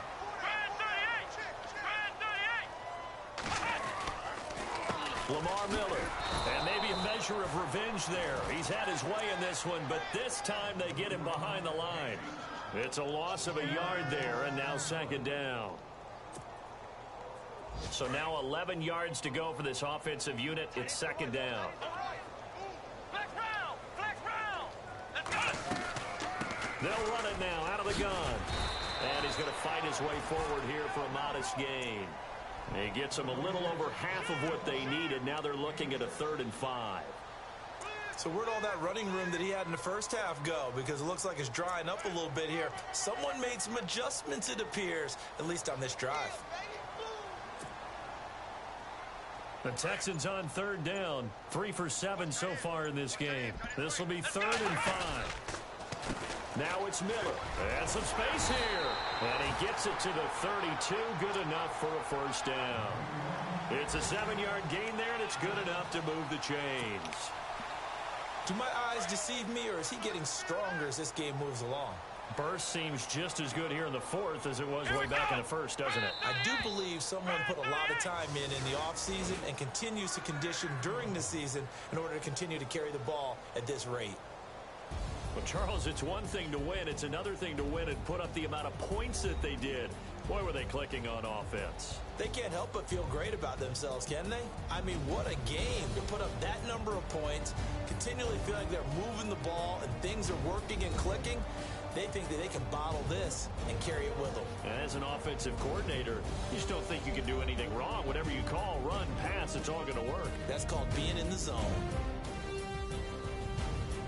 38. Lamar Miller. And maybe a measure of revenge there. He's had his way in this one, but this time they get him behind the line. It's a loss of a yard there, and now 2nd down. So now 11 yards to go for this offensive unit. It's 2nd down. Flex round. Flex round. Let's go. They'll run it now out of the gun. And he's going to fight his way forward here for a modest gain. He gets them a little over half of what they needed. Now they're looking at a 3rd and 5. So where'd all that running room that he had in the first half go? Because it looks like it's drying up a little bit here. Someone made some adjustments, it appears, at least on this drive. The Texans on 3rd down. 3 for 7 so far in this game. This will be 3rd and 5. Now it's Miller. And some space here. And he gets it to the 32. Good enough for a first down. It's a 7-yard gain there, and it's good enough to move the chains. Do my eyes deceive me, or is he getting stronger as this game moves along? Burst seems just as good here in the 4th as it was way back in the 1st, doesn't it? I do believe someone put a lot of time in the offseason and continues to condition during the season in order to continue to carry the ball at this rate. Well, Charles, it's one thing to win. It's another thing to win and put up the amount of points that they did. Boy, were they clicking on offense. They can't help but feel great about themselves, can they? I mean, what a game to put up that number of points, continually feel like they're moving the ball and things are working and clicking. They think that they can bottle this and carry it with them. And as an offensive coordinator, you just don't think you can do anything wrong. Whatever you call, run, pass, it's all going to work. That's called being in the zone.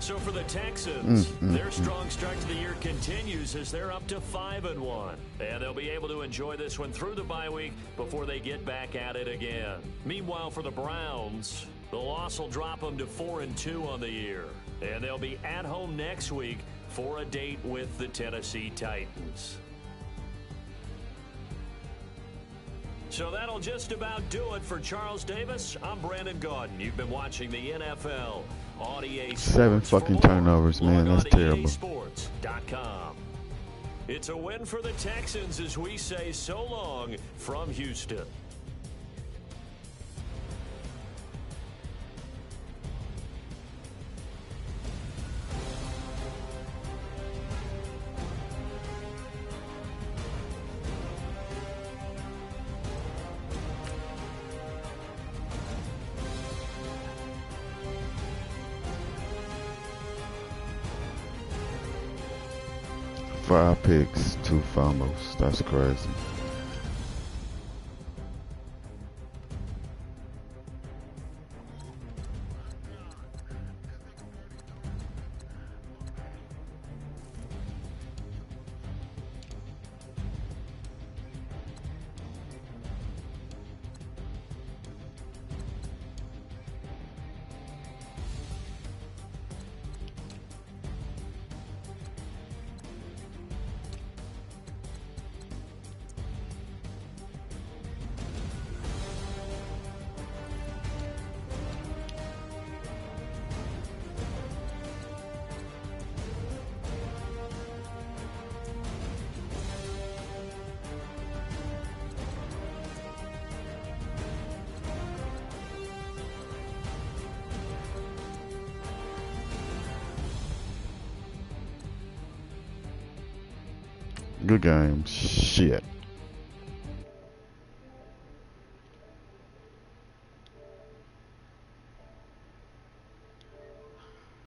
So for the Texans, their strong start to the year continues as they're up to 5-1. And they'll be able to enjoy this one through the bye week before they get back at it again. Meanwhile, for the Browns, the loss will drop them to 4-2 on the year. And they'll be at home next week for a date with the Tennessee Titans. So that'll just about do it for Charles Davis. I'm Brandon Gaudin. You've been watching the NFL on EA Sports. 7 fucking turnovers, man. That's terrible. EASports.com. It's a win for the Texans as we say so long from Houston. Five picks, 2 fumbles. That's crazy. Good game. Shit.